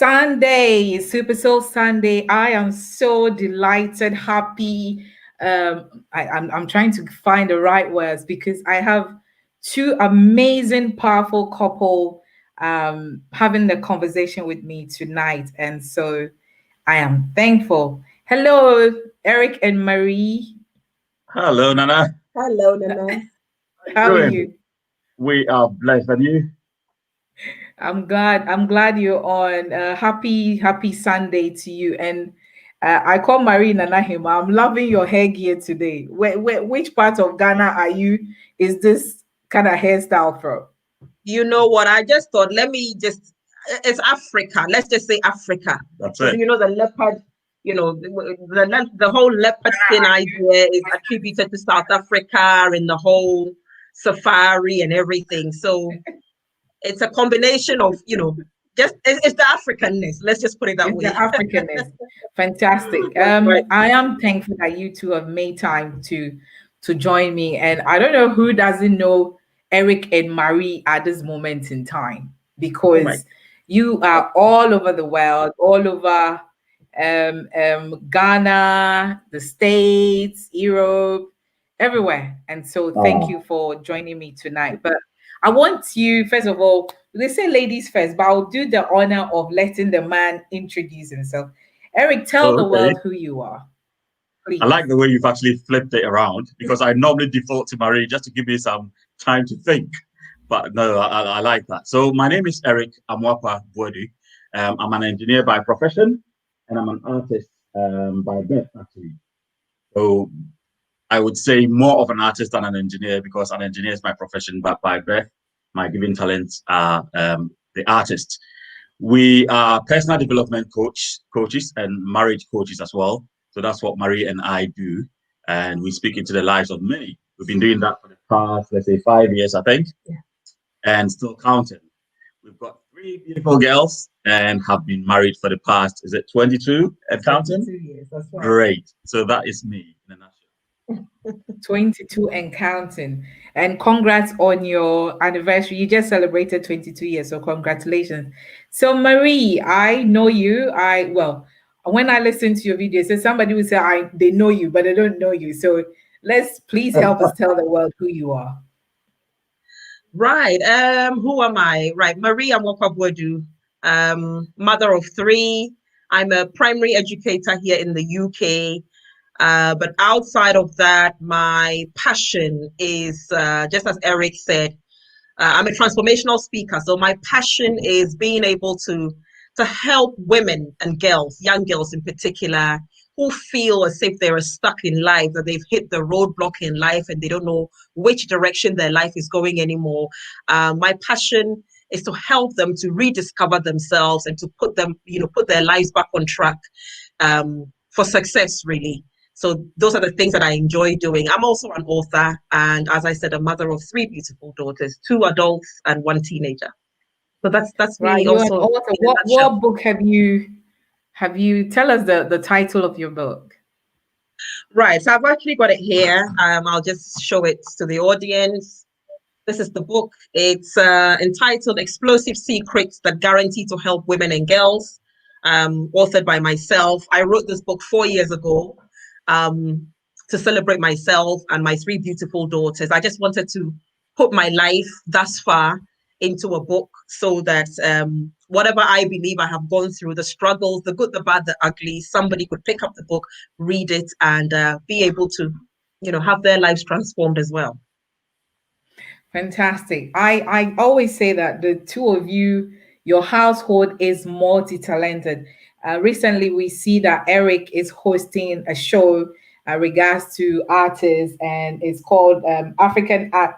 Sunday, Super Soul Sunday. I am so delighted, happy. I'm trying to find the right words because I have two amazing, powerful couple having the conversation with me tonight, and so I am thankful. Hello, Eric and Marie. Hello, Nana. Hello, Nana. How are you? We are blessed, and you? I'm glad. I'm glad you're on. Happy Sunday to you. And I call Marie Nanahima. I'm loving your hair gear today. Which part of Ghana are you? Is this kind of hairstyle from? You know what? I just thought, it's Africa. Let's just say Africa. That's So, it. you know, the leopard, the whole leopard skin idea is attributed to South Africa and the whole safari and everything. So it's a combination of, it's the Africanness. Let's just put it that way. The Africanness. Fantastic. Right. I am thankful that you two have made time to join me. And I don't know who doesn't know Eric and Marie at this moment in time, because you are all over the world, all over Ghana, the States, Europe, everywhere. And so thank you for joining me tonight. But I want you, first of all, they say ladies first, but I'll do the honor of letting the man introduce himself. Eric, tell the world who you are, please. I like the way you've actually flipped it around, because I normally default to Marie just to give me some time to think. But no, I like that. So my name is Eric Amoakwa-Boadu. I'm an engineer by profession, and I'm an artist by birth, actually. So I would say more of an artist than an engineer, because an engineer is my profession, but by birth, my given talents are the artist. We are personal development coaches and marriage coaches as well. So that's what Marie and I do. And we speak into the lives of many. We've been doing that for the past, let's say, 5 years, I think, and still counting. We've got 3 beautiful girls and have been married for the past, is it 22 and counting? 22 years, that's right. Great. So that is me in a nutshell. 22 and counting. And congrats on your anniversary. You just celebrated 22 years, so congratulations. So Marie, I know you. When I listen to your videos, so somebody will say they know you, but they don't know you. So please help us tell the world who you are. Right. Who am I? Right. Marie Amoakwa-Boadu, mother of 3. I'm a primary educator here in the UK. But outside of that, my passion is, just as Eric said, I'm a transformational speaker. So my passion is being able to help women and girls, young girls in particular, who feel as if they're stuck in life, that they've hit the roadblock in life and they don't know which direction their life is going anymore. My passion is to help them to rediscover themselves and to put their lives back on track for success, really. So those are the things that I enjoy doing. I'm also an author, and as I said, a mother of 3 beautiful daughters, 2 adults and 1 teenager. So that's right. me. Also, what book have you? Tell us the title of your book. Right. So I've actually got it here. I'll just show it to the audience. This is the book. It's entitled "Explosive Secrets That Guarantee to Help Women and Girls," authored by myself. I wrote this book 4 years ago. To celebrate myself and my 3 beautiful daughters. I just wanted to put my life thus far into a book so that whatever I believe I have gone through, the struggles, the good, the bad, the ugly, somebody could pick up the book, read it, and be able to, have their lives transformed as well. Fantastic. I always say that the two of you, your household is multi-talented. Recently, we see that Eric is hosting a show regards to artists, and it's called African Art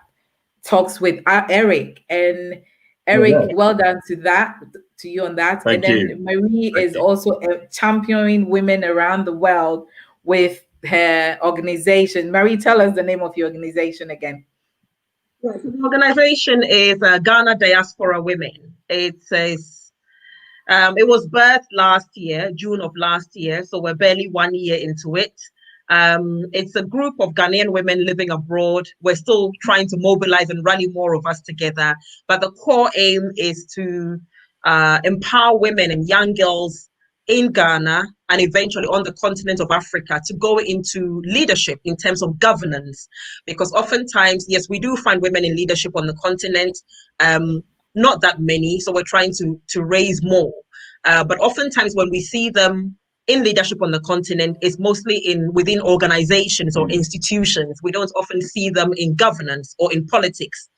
Talks with Eric. And Eric, well done to you on that. Thank you. Marie is also championing women around the world with her organization. Marie, tell us the name of your organization again. Right. So the organization is Ghana Diaspora Women. It was birthed last year, June of last year, so we're barely 1 year into it. It's a group of Ghanaian women living abroad. We're still trying to mobilize and rally more of us together, but the core aim is to empower women and young girls in Ghana and eventually on the continent of Africa to go into leadership in terms of governance. Because oftentimes, yes, we do find women in leadership on the continent, not that many, so we're trying to raise more. But oftentimes when we see them in leadership on the continent, it's mostly within organizations or institutions. We don't often see them in governance or in politics.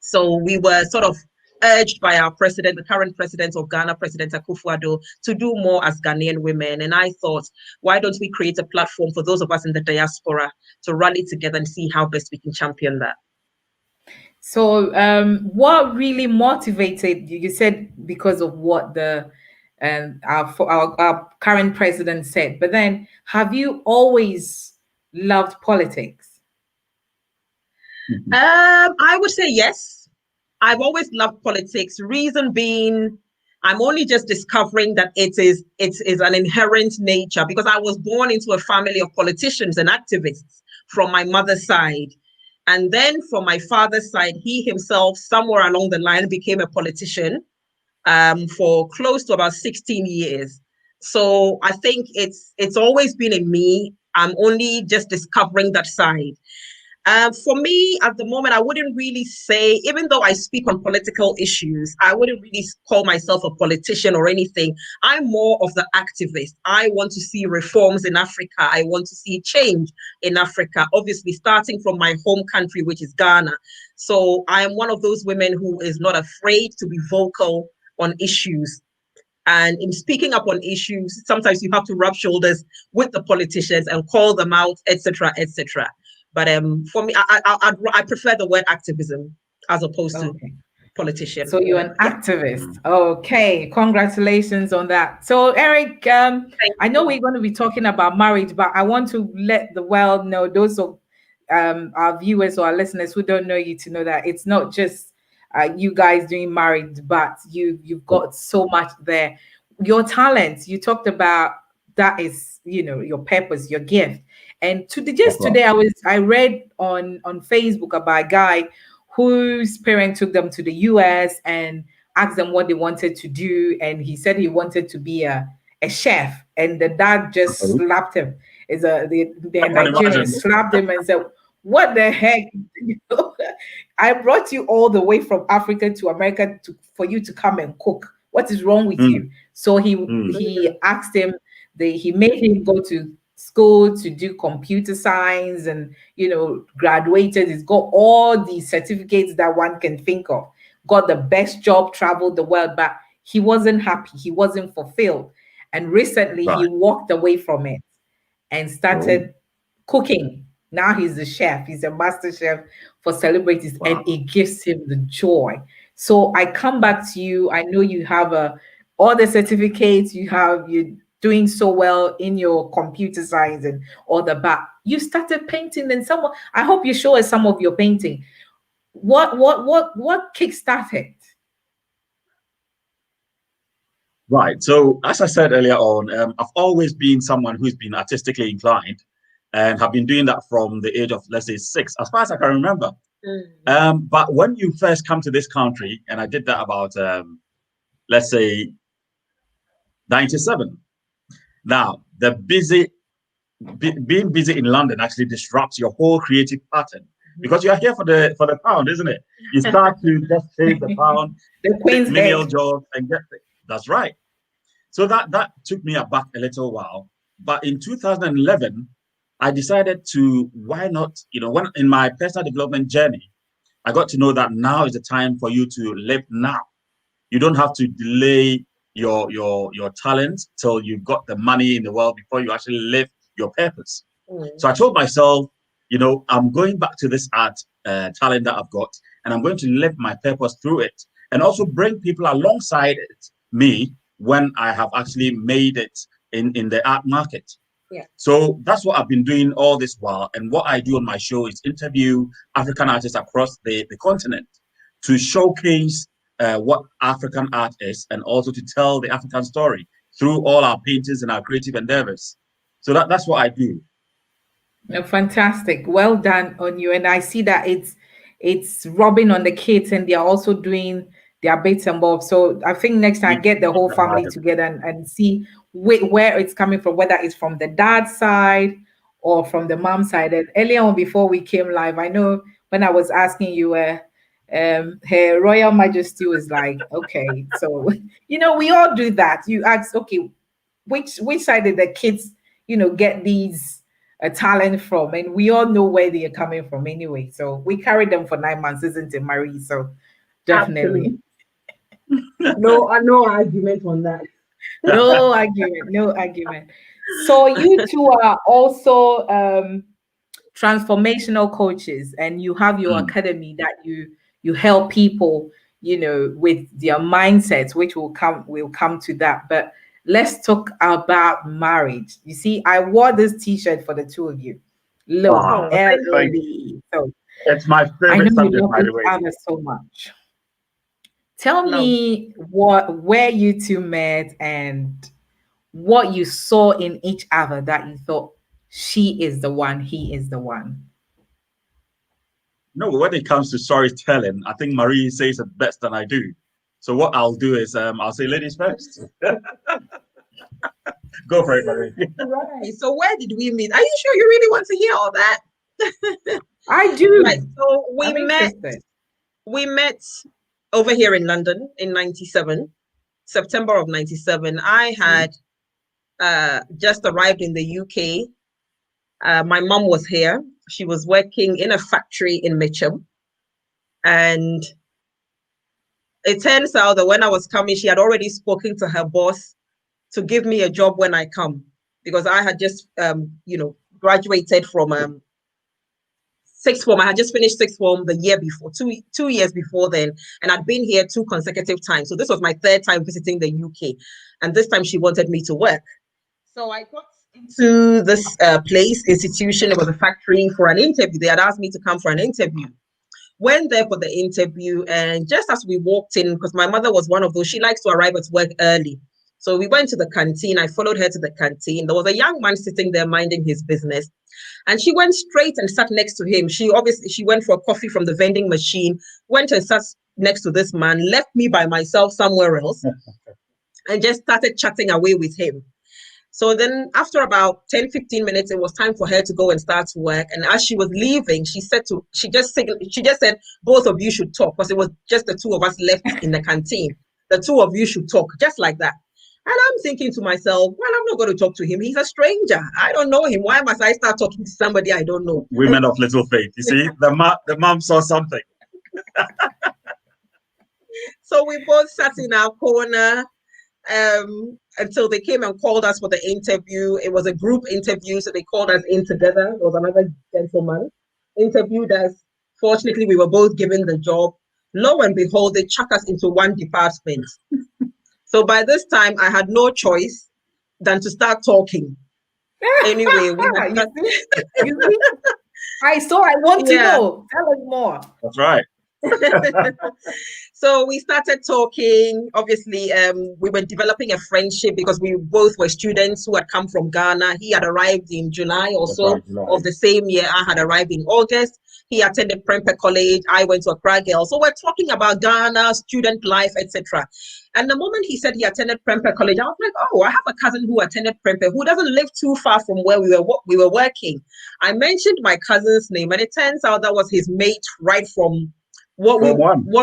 So we were sort of urged by our president, the current president of Ghana, President Akufo-Addo, to do more as Ghanaian women. And I thought, why don't we create a platform for those of us in the diaspora to rally together and see how best we can champion that? So what really motivated you? You said because of what our current president said, but then have you always loved politics? I would say yes. I've always loved politics. Reason being, I'm only just discovering that it is an inherent nature, because I was born into a family of politicians and activists from my mother's side. And then from my father's side, he himself, somewhere along the line, became a politician for close to about 16 years. So I think it's always been in me. I'm only just discovering that side. For me, at the moment, I wouldn't really say, even though I speak on political issues, I wouldn't really call myself a politician or anything. I'm more of the activist. I want to see reforms in Africa. I want to see change in Africa, obviously starting from my home country, which is Ghana. So I am one of those women who is not afraid to be vocal on issues. And in speaking up on issues, sometimes you have to rub shoulders with the politicians and call them out, etc., etc. But for me, I prefer the word activism as opposed to politician. So you're an activist. Okay, congratulations on that. So Eric, I know we're going to be talking about marriage, but I want to let the world know, those of our viewers or our listeners who don't know you, to know that it's not just you guys doing marriage, but you've got so much there. Your talents, you talked about, that is, your purpose, your gift. And today I read on Facebook about a guy whose parents took them to the US and asked them what they wanted to do, and he said he wanted to be a chef, and the dad just slapped him. The Nigerian slapped him and said, "What the heck? I brought you all the way from Africa to America for you to come and cook. What is wrong with you?" So he asked him. He made him go to school to do computer science, and graduated. He's got all the certificates that one can think of, got the best job, traveled the world, but he wasn't happy, he wasn't fulfilled. And recently he walked away from it and started cooking. Now he's a chef, he's a master chef for celebrities, and it gives him the joy. So I come back to you. I know you have all the certificates, you're doing so well in your computer science and all the, but you started painting, and I hope you show us some of your painting. What kickstarted? Right. So as I said earlier on, I've always been someone who's been artistically inclined, and have been doing that from the age of, let's say, 6, as far as I can remember. But when you first come to this country, and I did that about, let's say, 97. Now, being busy in London actually disrupts your whole creative pattern, because you are here for the pound, isn't it? You start to just chase the pound, the Queen's menial jobs, and get it. That's right. So that took me aback a little while. But in 2011, I decided to, why not, when in my personal development journey, I got to know that now is the time for you to live now. You don't have to delay your talent till you've got the money in the world before you actually live your purpose. So I told myself, I'm going back to this art talent that I've got, and I'm going to live my purpose through it, and also bring people alongside me when I have actually made it in the art market. So that's what I've been doing all this while. And what I do on my show is interview African artists across the continent to showcase what African art is, and also to tell the African story through all our paintings and our creative endeavors. So that's what I do. Fantastic. Well done on you. And I see that it's rubbing on the kids, and they're also doing their bits and bobs. So I think next time I get the whole family together and see where it's coming from, whether it's from the dad's side or from the mom side. And earlier on, before we came live, I know when I was asking you, Her Royal Majesty was like, okay, so we all do that. You ask, okay, which side did the kids, get these talent from? And we all know where they are coming from anyway. So we carried them for 9 months, isn't it, Marie? So definitely. No argument on that. No argument, no argument. So you two are also transformational coaches, and you have your academy that you help people, with their mindsets, which we'll come to that. But let's talk about marriage. You see, I wore this t-shirt for the two of you. Look, Ellie. So it's my I favorite know you subject, love by the each way. other so much. Tell me where you two met and what you saw in each other that you thought she is the one, he is the one. No, when it comes to storytelling, I think Marie says it best than I do. So what I'll do is I'll say ladies first. Go for it, Marie. Right. So where did we meet? Are you sure you really want to hear all that? I do. Right. So we met over here in London in 97, September of 97. I had just arrived in the UK. My mom was here. She was working in a factory in Mitcham. And it turns out that when I was coming, she had already spoken to her boss to give me a job when I come, because I had just, graduated from sixth form. I had just finished sixth form the year before, 2 years before then, and I'd been here 2 consecutive times. So this was my 3rd time visiting the UK, and this time she wanted me to work. So I got into this institution. It was a factory for an interview. They had asked me to come for an interview. Went there for the interview, and just as we walked in, because my mother was one of those, she likes to arrive at work early. So we went to the canteen. I followed her to the canteen. There was a young man sitting there minding his business, and she went straight and sat next to him. She went for a coffee from the vending machine, went and sat next to this man, left me by myself somewhere else, and just started chatting away with him. So then after about 10, 15 minutes, it was time for her to go and start work. And as she was leaving, she just said, both of you should talk, because it was just the 2 of us left in the canteen. The 2 of you should talk, just like that. And I'm thinking to myself, well, I'm not going to talk to him. He's a stranger. I don't know him. Why must I start talking to somebody I don't know? Women of little faith. You see, the mom saw something. So we both sat in our corner until they came and called us for the interview. It was a group interview, so they called us in together. There was another gentleman interviewed us. Fortunately, we were both given the job. Lo and behold, they chucked us into one department. So by this time, I had no choice than to start talking. Anyway, we had I want to know. Tell us more. That's right. So we started talking. Obviously, we were developing a friendship because we both were students who had come from Ghana. He had arrived in July or so of the same year. I had arrived in August. He attended Prempeh College. I went to Accra Girls. So we're talking about Ghana, student life, etc. And the moment he said he attended Prempeh College, I was like, oh, I have a cousin who attended Prempeh who doesn't live too far from where we were working. I mentioned my cousin's name, and it turns out that was his mate right from what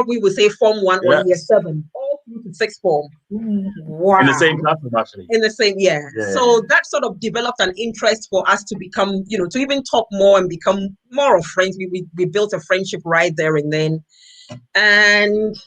we would say Form 1 or Year 7, all through to 6th form. Wow. In the same classroom, actually. In the same, yeah. So that sort of developed an interest for us to become, to even talk more and become more of friends. We built a friendship right there and then. And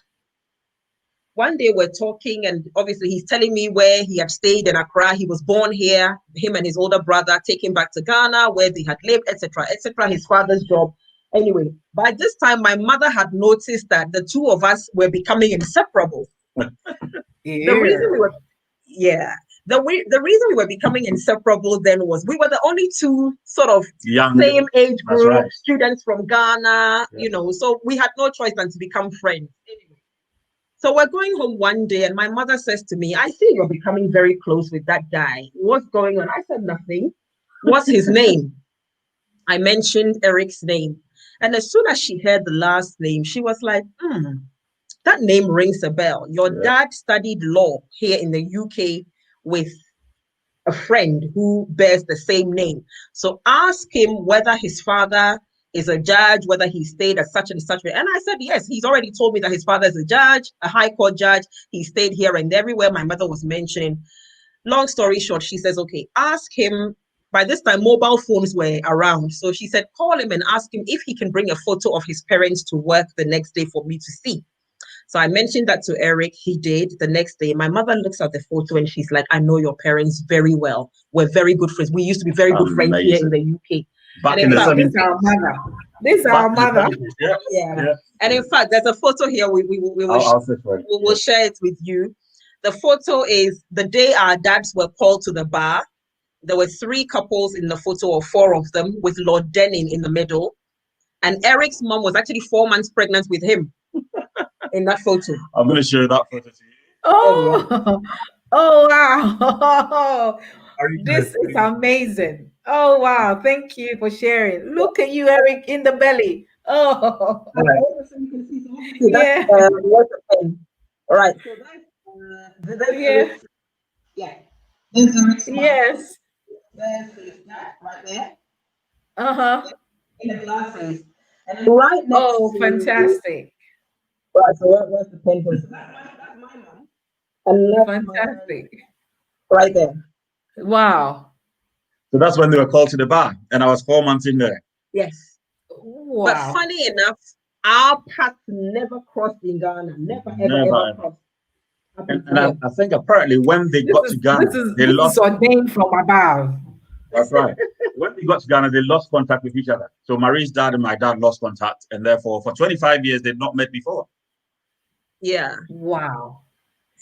one day we're talking, and obviously he's telling me where he had stayed in Accra. He was born here. Him and his older brother take him back to Ghana, where they had lived, etc., etc. His father's job. Anyway, by this time, my mother had noticed that the 2 of us were becoming inseparable. The reason we were becoming inseparable then was we were the only 2 sort of same age group students from Ghana, so we had no choice than to become friends. Anyway, so we're going home one day, and my mother says to me, I see you're becoming very close with that guy. What's going on? I said, nothing. What's his name? I mentioned Eric's name. And as soon as she heard the last name, she was like, That name rings a bell. Your dad studied law here in the UK with a friend who bears the same name. So ask him whether his father is a judge, whether he stayed at such and such. And I said, yes, he's already told me that his father is a judge, a high court judge. He stayed here and everywhere my mother was mentioning. Long story short, she says, okay, ask him. By this time, mobile phones were around. So she said, call him and ask him if he can bring a photo of his parents to work the next day for me to see. So I mentioned that to Eric. He did. The next day, my mother looks at the photo and she's like, I know your parents very well. We're very good friends. We used to be very good friends here in the UK. Back in the 70s. This is our mother. This is our mother. Yeah. And in fact, there's a photo here. We will share it with you. The photo is the day our dads were called to the bar. There were 3 couples in the photo, or 4 of them, with Lord Denning in the middle. And Eric's mom was actually 4 months pregnant with him in that photo. I'm going to share that photo to you. Oh, oh wow. This is amazing. Oh, wow. Thank you for sharing. Look at you, Eric, in the belly. Oh, yeah. All right. So that's Yes. There's that right there. In the glasses. And right next fantastic. Right, so where's the pen? That's my mom. And fantastic. Right there. Wow. So that's when they were called to the bar, and I was 4 months in there. Yes. Wow. But funny enough, our paths never crossed in Ghana. Never ever crossed. And I think apparently when they got to Ghana, they lost. ordained from above. That's right. When they got to Ghana, they lost contact with each other. So Marie's dad and my dad lost contact, and therefore for 25 years they'd not met before. Yeah. Wow.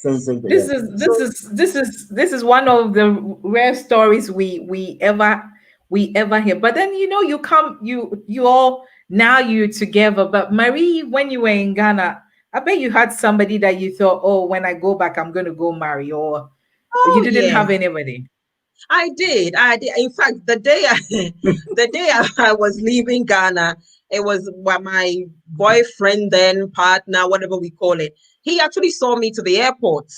This is one of the rare stories we ever hear. But then you all now you're together. But Marie, when you were in Ghana, I bet you had somebody that you thought, oh, when I go back, I'm going to go marry, or you didn't have anybody. I did. In fact, the day I was leaving Ghana, it was my boyfriend, then partner, whatever we call it. He actually saw me to the airport.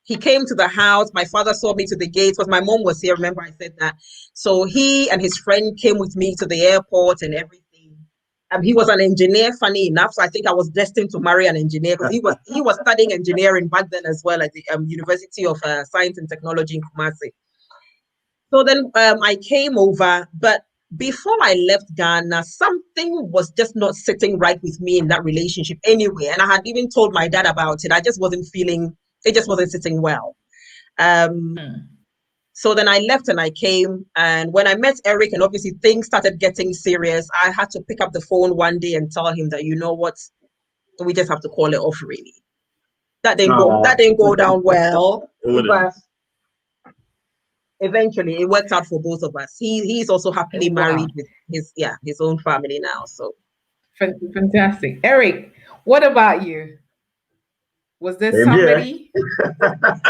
He came to the house. My father saw me to the gates because my mom was here. Remember, I said that. So he and his friend came with me to the airport and everything. He was an engineer, funny enough. So I think I was destined to marry an engineer because he was studying engineering back then as well at the University of Science and Technology in Kumasi. So then I came over, but before I left Ghana, something was just not sitting right with me in that relationship anyway. And I had even told my dad about it. I just wasn't feeling, it just wasn't sitting well. So then I left and I came. And when I met Eric, and obviously things started getting serious, I had to pick up the phone one day and tell him that, you know what, we just have to call it off, really. That didn't go down well. But eventually it worked out for both of us. He's also happily married with his own family now. So fantastic. Eric, what about you? Was there somebody?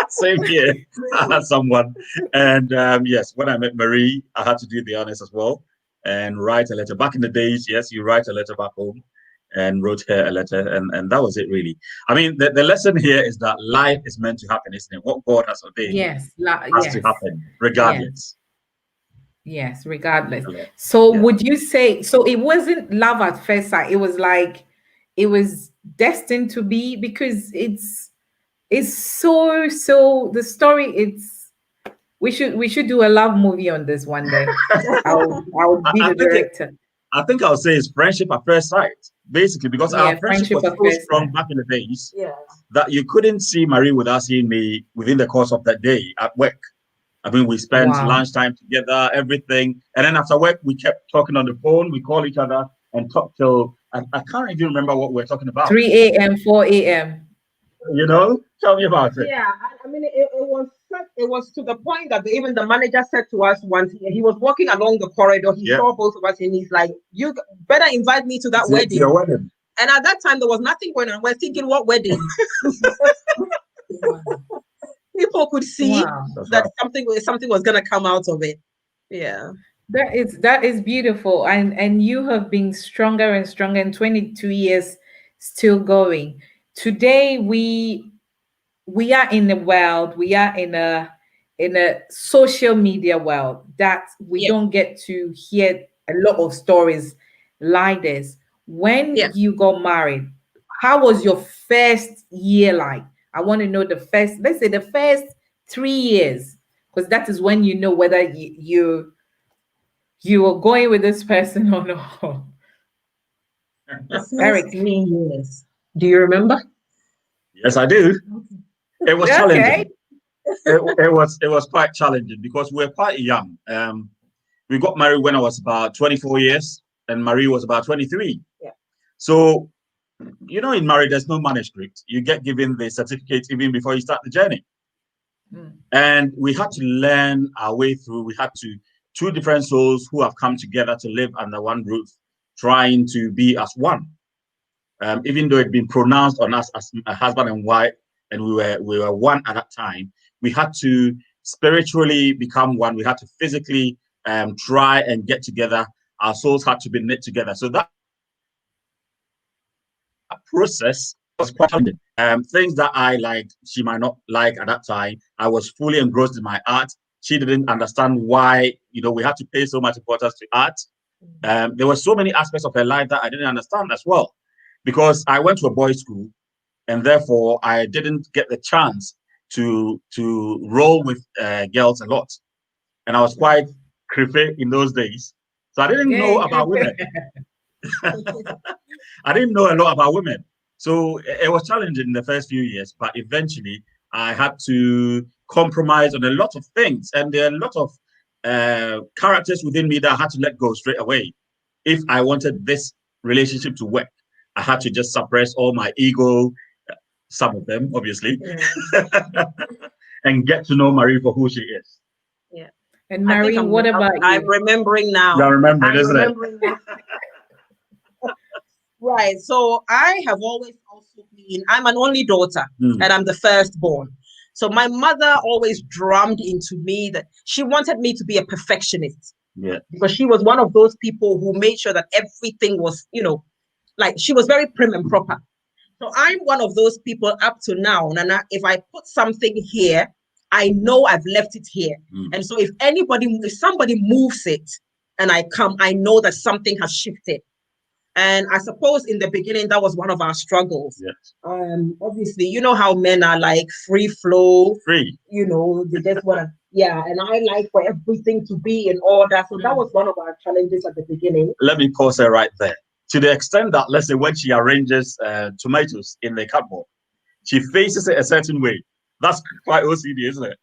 Same here. I had someone. And yes, when I met Marie, I had to do the honors as well and write a letter. Back in the days, yes, you write a letter back home, and wrote her a letter, and that was it, really. I mean, the lesson here is that life is meant to happen, isn't it? What God has ordained has to happen, regardless. Yes, regardless. So would you say, so it wasn't love at first sight, it was like, it was destined to be, because it's so the story, we should do a love movie on this one day. I'll be the director. I think I'll say it's friendship at first sight, basically, because our friendship was so strong back in the days that you couldn't see Marie without seeing me within the course of that day at work. I mean, we spent lunchtime together, everything. And then after work, we kept talking on the phone. We call each other and talk till, I can't even remember what we were talking about. 3 a.m., 4 a.m. You know, tell me about it. Yeah, I mean, it was to the point that even the manager said to us once, he was walking along the corridor, he saw both of us, and he's like, you better invite me to that wedding. Your wedding. And at that time, there was nothing going on. We're thinking, what wedding? People could see that something was going to come out of it. Yeah. That is beautiful. And you have been stronger and stronger in 22 years, still going. today we are in a world, we are in a social media world that we Yeah. don't get to hear a lot of stories like this. When Yeah. you got married, how was your first year like? I want to know the first, let's say the first 3 years, because that is when you know whether you are going with this person or not. The first Eric. 3 years. Do you remember? Yes, I do. It was Okay. challenging. It was quite challenging because we were quite young. We got married when I was about 24 years, and Marie was about 23. Yeah. So, in marriage, there's no manuscript. You get given the certificate even before you start the journey. And we had to learn our way through. We had two different souls who have come together to live under one roof, trying to be as one. Even though it'd been pronounced on us as a husband and wife, and we were one at that time, we had to spiritually become one. We had to physically try and get together. Our souls had to be knit together. So that process was quite challenging. Things that I liked, she might not like at that time. I was fully engrossed in my art. She didn't understand why, we had to pay so much importance to art. There were so many aspects of her life that I didn't understand as well, because I went to a boys' school, and therefore I didn't get the chance to roll with girls a lot. And I was quite creepy in those days. So I didn't know about women. I didn't know a lot about women. So it was challenging in the first few years, but eventually I had to compromise on a lot of things. And there are a lot of characters within me that I had to let go straight away. If I wanted this relationship to work, I had to just suppress all my ego, some of them, obviously, and get to know Marie for who she is. Yeah. And Marie, what about you? I'm remembering now. You're remembering, isn't it? Right. So I have always also been, I'm an only daughter, and I'm the firstborn. So my mother always drummed into me that she wanted me to be a perfectionist. Yeah. Because she was one of those people who made sure that everything was, like she was very prim and proper. So I'm one of those people up to now. And if I put something here, I know I've left it here. And so if somebody moves it and I come, I know that something has shifted. And I suppose in the beginning, that was one of our struggles. Yes. Obviously, you know how men are like free flow. Free. They just want to, and I like for everything to be in order. So that was one of our challenges at the beginning. Let me pause her right there. To the extent that, let's say, when she arranges tomatoes in the cupboard, she faces it a certain way. That's quite OCD, isn't it?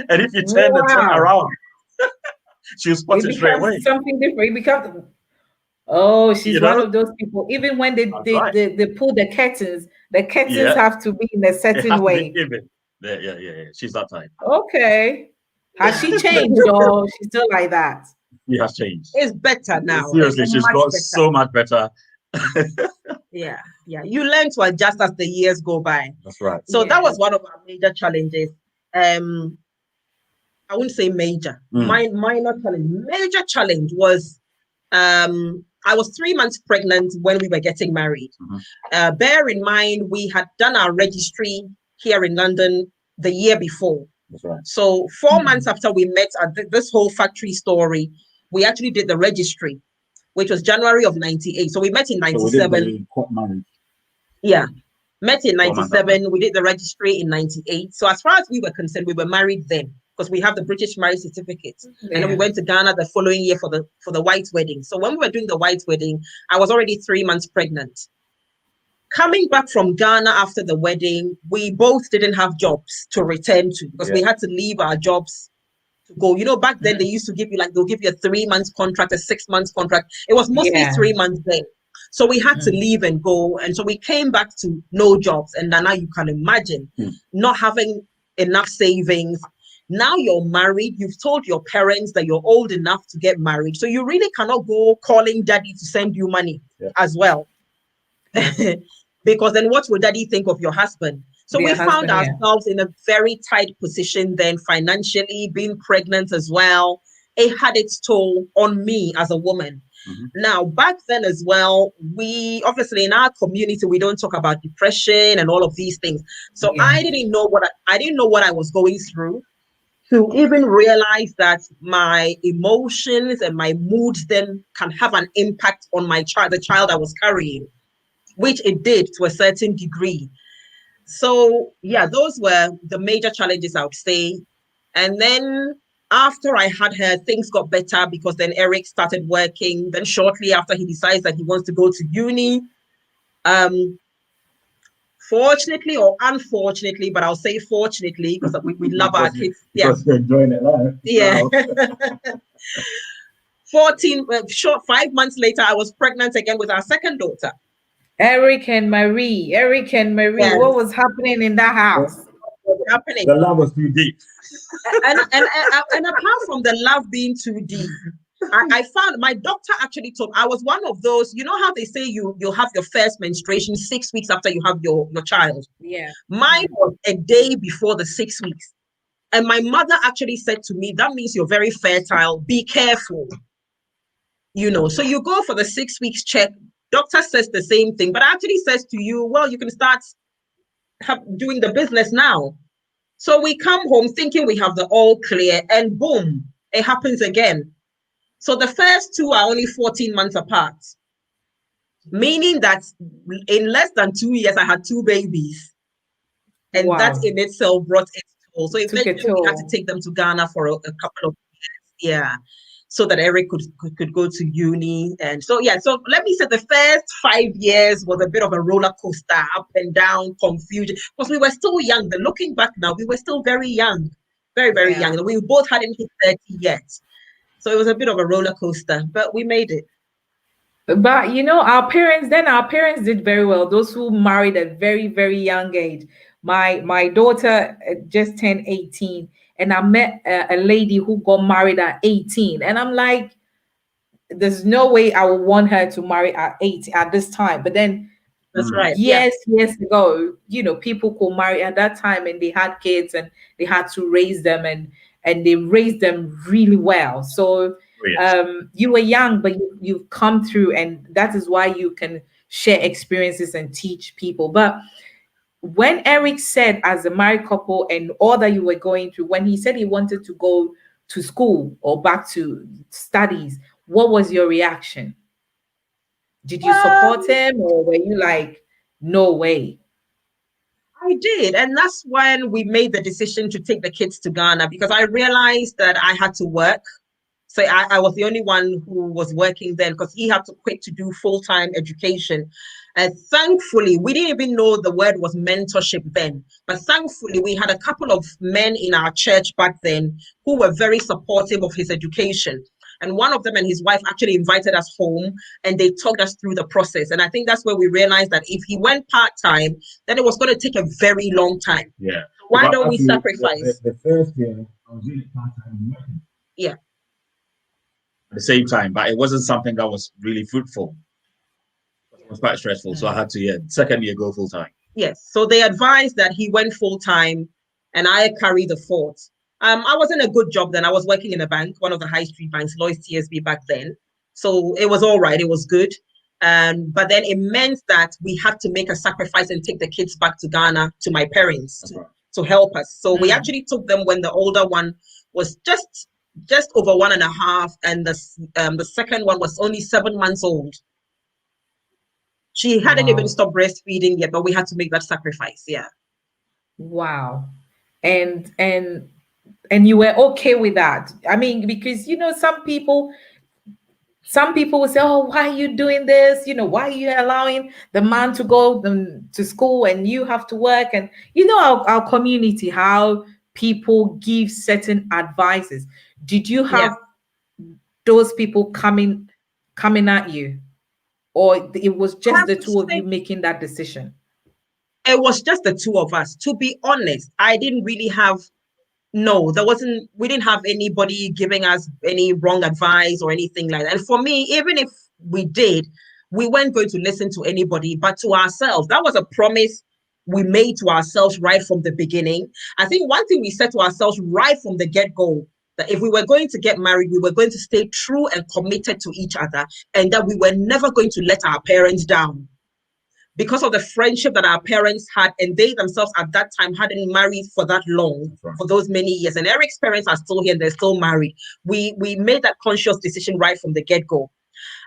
And if you turn the thing around, she'll spot it straight away. Something different. It becomes... Oh, she's one of those people. Even when they pull the curtains have to be in a certain way. Yeah. She's that type. Okay. Has she changed or she's still like that? She has changed. It's better now. Seriously, she's got so much better. Yeah. You learn to adjust as the years go by. That's right. So that was one of our major challenges. I wouldn't say major. Minor challenge. Major challenge was I was 3 months pregnant when we were getting married. Bear in mind, we had done our registry here in London the year before. That's right. So 4 months after we met at this whole factory story, we actually did the registry, which was January of 98. So we met in 97. Yeah. Met in 97. We did the registry in 98. So as far as we were concerned, we were married then, because we have the British marriage certificate. And then we went to Ghana the following year for the white wedding. So when we were doing the white wedding, I was already 3 months pregnant. Coming back from Ghana after the wedding, we both didn't have jobs to return to, because we had to leave our jobs to go. Back then they used to give you they'll give you a 3 months contract, a 6 months contract. It was mostly 3 months then. So we had to leave and go. And so we came back to no jobs. And now you can imagine not having enough savings. Now you're married. You've told your parents that you're old enough to get married. So you really cannot go calling daddy to send you money as well. Because then what will daddy think of your husband? So we found ourselves in a very tight position then financially, being pregnant as well. It had its toll on me as a woman. Now, back then as well, we obviously in our community, we don't talk about depression and all of these things. So I didn't know what I was going through to even realize that my emotions and my moods then can have an impact on my child, the child I was carrying, which it did to a certain degree. So yeah, those were the major challenges, I would say. And then after I had her, things got better because then Eric started working. Then shortly after, he decides that he wants to go to uni. Fortunately or unfortunately, but I'll say fortunately because we love our kids. Because you're enjoying it now. Yeah. 5 months later, I was pregnant again with our second daughter. Eric and Marie. Yes. What was happening in that house? What was happening? The love was too deep. And apart from the love being too deep, I found my doctor actually told, I was one of those, you know how they say you'll have your first menstruation 6 weeks after you have your child. Yeah. Mine was a day before the 6 weeks. And my mother actually said to me, that means you're very fertile. Be careful. So you go for the 6 weeks check. Doctor says the same thing, but actually says to you, well, you can start doing the business now. So we come home thinking we have the all clear, and boom, it happens again. So the first two are only 14 months apart, meaning that in less than 2 years, I had 2 babies. And that in itself brought its toll. So eventually we had to take them to Ghana for a couple of years. Yeah. So that Eric could go to uni. And so, yeah, so let me say the first 5 years was a bit of a roller coaster, up and down, confusion, because we were still young. But looking back now, we were still very young, very, very young. We both hadn't hit 30 yet. So it was a bit of a roller coaster, but we made it. But our parents did very well. Those who married at very, very young age. My daughter just turned 18, and I met a lady who got married at 18, and I'm like, there's no way I would want her to marry at 18 at this time. But then that's right. Years ago, people could marry at that time, and they had kids, and they had to raise them, and they raised them really well. So you were young, but you've come through, and that is why you can share experiences and teach people. But when Eric said, as a married couple and all that you were going through, when he said he wanted to go to school or back to studies, what was your reaction? Did you support him, or were you like, no way? I did. And that's when we made the decision to take the kids to Ghana, because I realized that I had to work. So I was the only one who was working then, because he had to quit to do full-time education. And thankfully, we didn't even know the word was mentorship then. But thankfully, we had a couple of men in our church back then who were very supportive of his education. And one of them and his wife actually invited us home, and they talked us through the process. And I think that's where we realized that if he went part-time, then it was going to take a very long time. Yeah. Why don't we sacrifice? The first year, I was really part-time working. Yeah. At the same time, but it wasn't something that was really fruitful. It was quite stressful. So I had to, second year, go full-time. Yes. So they advised that he went full-time, and I carried the fort. I was in a good job then. I was working in a bank, one of the high street banks, Lloyd's TSB back then. So it was all right. It was good. But then it meant that we had to make a sacrifice and take the kids back to Ghana to my parents to help us. So we actually took them when the older one was just over 1.5, and the second one was only 7 months old. She hadn't even stopped breastfeeding yet, but we had to make that sacrifice. Yeah. Wow. And you were okay with that? I mean, because some people will say, oh, why are you doing this? Why are you allowing the man to go to school and you have to work? And our community, how people give certain advices. Did you have those people coming at you, or it was just the two of you making that decision? It was just the two of us. To be honest, I didn't really have. No, we didn't have anybody giving us any wrong advice or anything like that. And for me, even if we did, we weren't going to listen to anybody, but to ourselves. That was a promise we made to ourselves right from the beginning. I think one thing we said to ourselves right from the get-go that if we were going to get married, we were going to stay true and committed to each other, and that we were never going to let our parents down. Because of the friendship that our parents had, and they themselves at that time hadn't married for that long, for those many years. And Eric's parents are still here and they're still married. We made that conscious decision right from the get-go.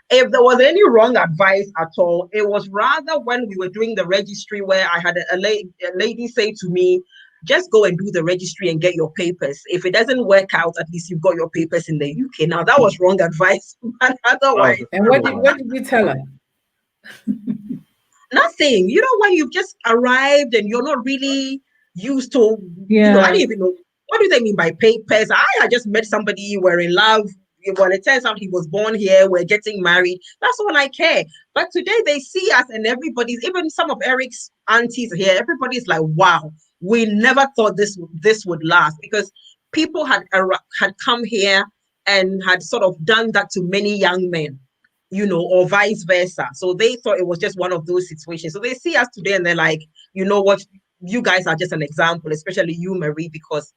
If there was any wrong advice at all, it was rather when we were doing the registry, where I had a lady say to me, just go and do the registry and get your papers. If it doesn't work out, at least you've got your papers in the UK. Now, that was wrong advice. But otherwise. And what did you tell her? Nothing. You know, when you've just arrived and you're not really used to, you know, I didn't even know, what do they mean by papers? I had just met somebody, we're in love. When it turns out he was born here, we're getting married. That's all I care. But today they see us and everybody's, even some of Eric's aunties here, everybody's like, wow, we never thought this would last, because people had come here and had sort of done that to many young men, you know, or vice versa. So they thought it was just one of those situations. So they see us today and they're like, you know what, you guys are just an example, especially you, Marie, because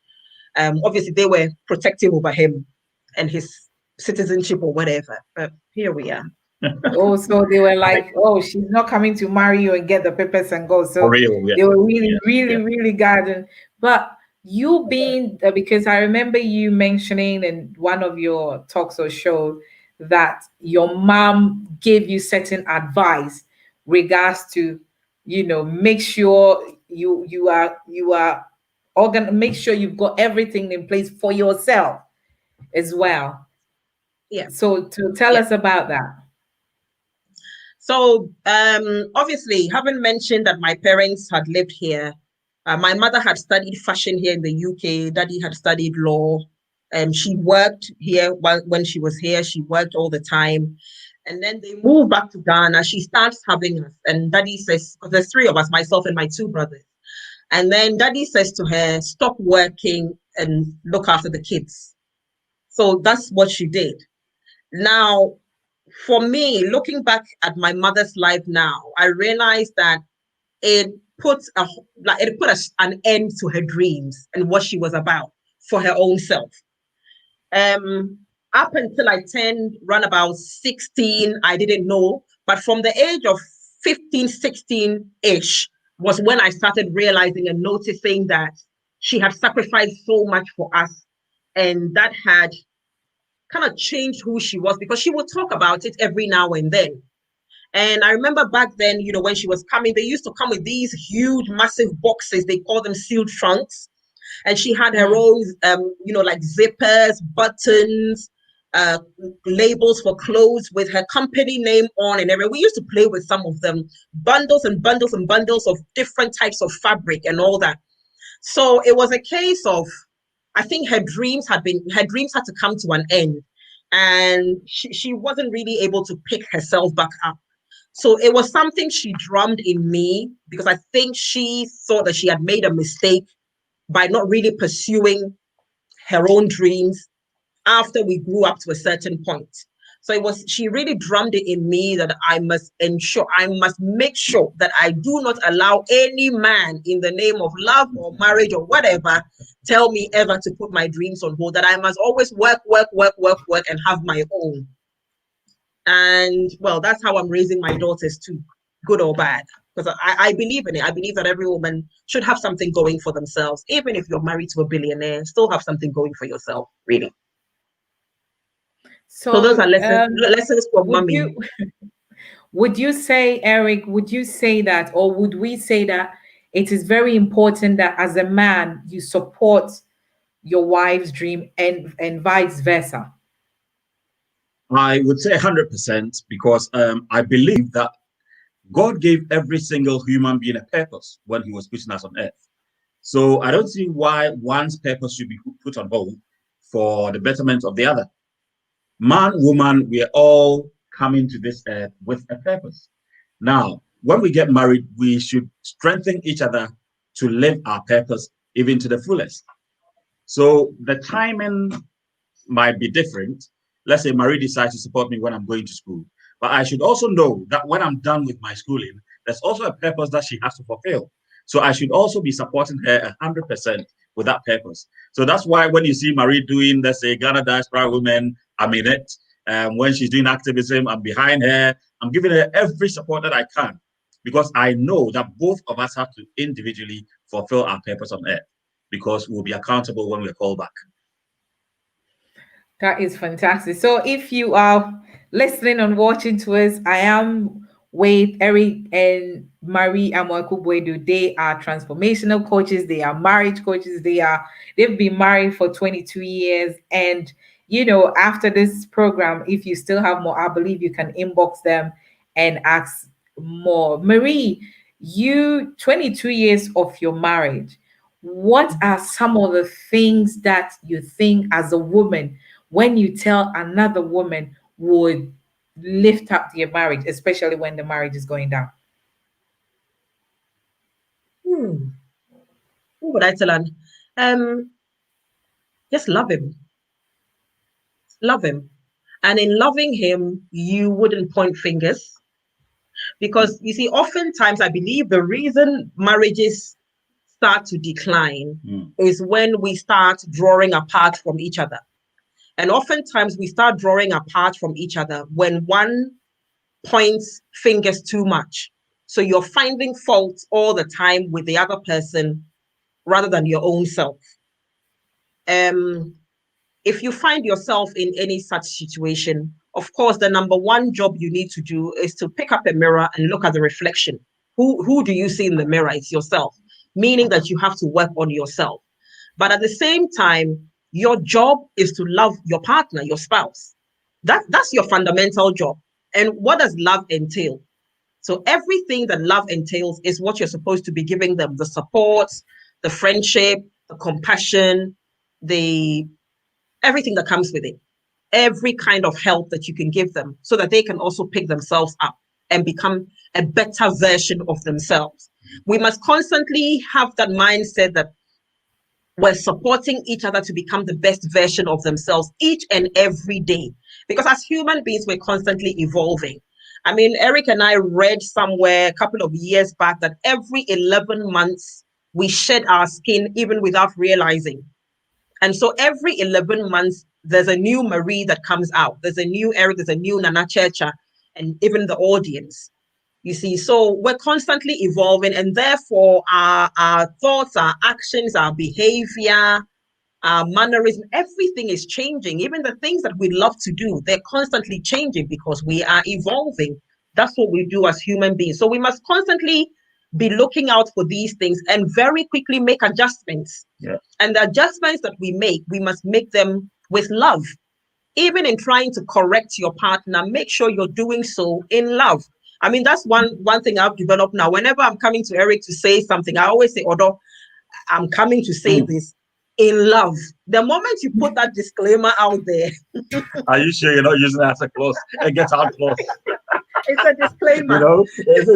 obviously they were protective over him and his citizenship or whatever. But here we are. Oh, so they were like, oh, she's not coming to marry you and get the papers and go. So they were really guarding. But you being, because I remember you mentioning in one of your talks or shows that your mom gave you certain advice regards to, you know, make sure you are make sure you've got everything in place for yourself as well. Yeah. So to tell us about that. So obviously, having mentioned that my parents had lived here, my mother had studied fashion here in the UK. Daddy had studied law. She worked here when she was here. She worked all the time. And then they moved back to Ghana. She starts having us. And Daddy says, because there's three of us, myself and my two brothers. And then Daddy says to her, stop working and look after the kids. So that's what she did. Now, for me, looking back at my mother's life now, I realized that it put an end to her dreams and what she was about for her own self. Up until I turned around about 16, I didn't know. But from the age of 15, 16-ish was when I started realizing and noticing that she had sacrificed so much for us. And that had kind of changed who she was, because she would talk about it every now and then. And I remember back then, you know, when she was coming, they used to come with these huge, massive boxes. They call them sealed trunks. And she had her own, you know, like zippers, buttons, labels for clothes with her company name on and everything. We used to play with some of them, bundles and bundles and bundles of different types of fabric and all that. So it was a case of, I think her dreams had to come to an end, and she wasn't really able to pick herself back up. So it was something she drummed in me, because I think she thought that she had made a mistake by not really pursuing her own dreams after we grew up to a certain point. So she really drummed it in me that I must make sure that I do not allow any man in the name of love or marriage or whatever tell me ever to put my dreams on hold, that I must always work and have my own. And well, that's how I'm raising my daughters too, good or bad, because I believe in it. I believe that every woman should have something going for themselves. Even if you're married to a billionaire, still have something going for yourself, really. So those are lessons from mommy. Would you say, Eric, would you say that, or would we say that it is very important that as a man, you support your wife's dream and vice versa? I would say 100%, because I believe that God gave every single human being a purpose when he was putting us on earth. So I don't see why one's purpose should be put on hold for the betterment of the other. Man, woman, we are all coming to this earth with a purpose. Now, when we get married, we should strengthen each other to live our purpose even to the fullest. So the timing might be different. Let's say Marie decides to support me when I'm going to school. But I should also know that when I'm done with my schooling, there's also a purpose that she has to fulfill. So I should also be supporting her 100% with that purpose. So that's why when you see Marie doing, let's say, Ghana Diaspora Women, I'm in it. When she's doing activism, I'm behind her. I'm giving her every support that I can, because I know that both of us have to individually fulfill our purpose on earth, because we'll be accountable when we're called back. That is fantastic. So if you are listening and watching to us, I am with Eric and Marie Amoakwa-Boadu. They are transformational coaches. They are marriage coaches. They've been married for 22 years. And after this program, if you still have more, I believe you can inbox them and ask more. Marie, you 22 years of your marriage. What are some of the things that you think as a woman, when you tell another woman, would lift up their marriage, especially when the marriage is going down? Who would I tell her? Just love him. Love him. And in loving him, you wouldn't point fingers. Because you see, oftentimes I believe the reason marriages start to decline is when we start drawing apart from each other. And oftentimes we start drawing apart from each other when one points fingers too much. So you're finding fault all the time with the other person rather than your own self. If you find yourself in any such situation, of course, the number one job you need to do is to pick up a mirror and look at the reflection. Who do you see in the mirror? It's yourself, meaning that you have to work on yourself. But at the same time, your job is to love your partner, your spouse. That's your fundamental job. And what does love entail? So everything that love entails is what you're supposed to be giving them: the support, the friendship, the compassion, everything that comes with it. Every kind of help that you can give them so that they can also pick themselves up and become a better version of themselves. We must constantly have that mindset that we're supporting each other to become the best version of themselves each and every day. Because as human beings, we're constantly evolving. I mean, Eric and I read somewhere a couple of years back that every 11 months, we shed our skin even without realizing. And so every 11 months, there's a new Marie that comes out. There's a new Eric, there's a new Nana Checha, and even the audience. You see, so we're constantly evolving, and therefore our thoughts, our actions, our behavior, our mannerism, everything is changing. Even the things that we love to do, they're constantly changing because we are evolving. That's what we do as human beings. So we must constantly be looking out for these things and very quickly make adjustments. Yeah. And the adjustments that we make, we must make them with love. Even in trying to correct your partner, make sure you're doing so in love. I mean, that's one thing I've developed now. Whenever I'm coming to Eric to say something, I always say, Odo, I'm coming to say this in love. The moment you put that disclaimer out there. Are you sure you're not using that as a clause? It gets out clause. It's a disclaimer. It's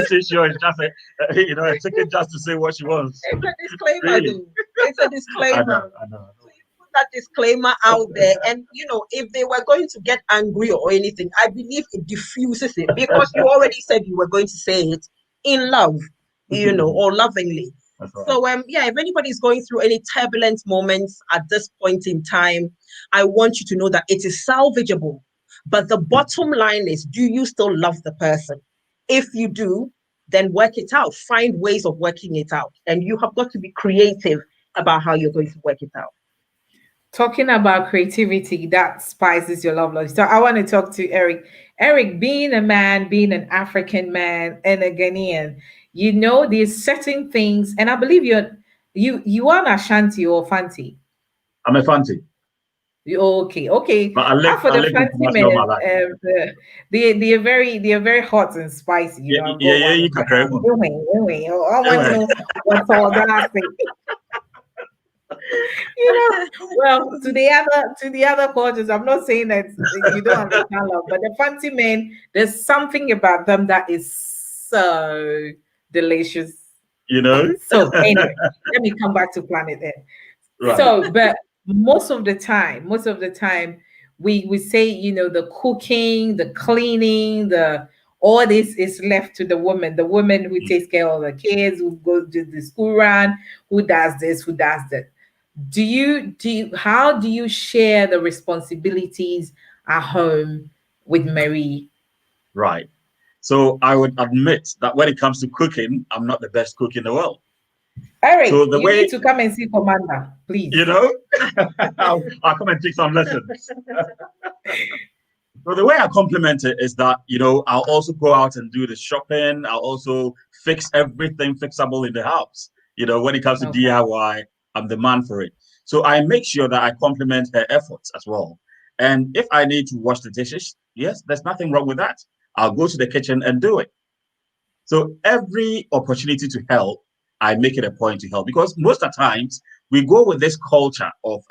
a ticket just to say what she wants. It's a disclaimer, Really? dude. It's a disclaimer. I know. So you put that disclaimer out there, and if they were going to get angry or anything, I believe it diffuses it, because you already said you were going to say it in love, or lovingly. That's right. So if anybody's going through any turbulent moments at this point in time, I want you to know that it is salvageable. But the bottom line is, do you still love the person? If you do, then work it out. Find ways of working it out. And you have got to be creative about how you're going to work it out. Talking about creativity, that spices your love life. So I want to talk to Eric. Eric, being a man, being an African man and a Ghanaian, there's certain things, and I believe you are an Ashanti or Fanti. I'm a Fanti. Okay. But I live For the in Fanti Kumasi men, all my life. they are very hot and spicy. You can carry on. What's all that? Well, to the other cultures, I'm not saying that you don't understand love, but the Fanti men, there's something about them that is so delicious. So anyway, let me come back to Planet Earth. Right. So, but most of the time, we say, the cooking, the cleaning, all this is left to the woman who takes care of the kids, who goes to the school run, who does this, who does that. how do you share the responsibilities at home with Marie? Right. So I would admit that when it comes to cooking, I'm not the best cook in the world. So Eric, the you need way, to come and see Commander, please. you know, I'll come and take some lessons. So the way I compliment it is that, I'll also go out and do the shopping. I'll also fix everything fixable in the house. When it comes to Okay. DIY, I'm the man for it. So I make sure that I compliment her efforts as well. And if I need to wash the dishes, yes, there's nothing wrong with that. I'll go to the kitchen and do it. So every opportunity to help, I make it a point to help, because most of the times we go with this culture of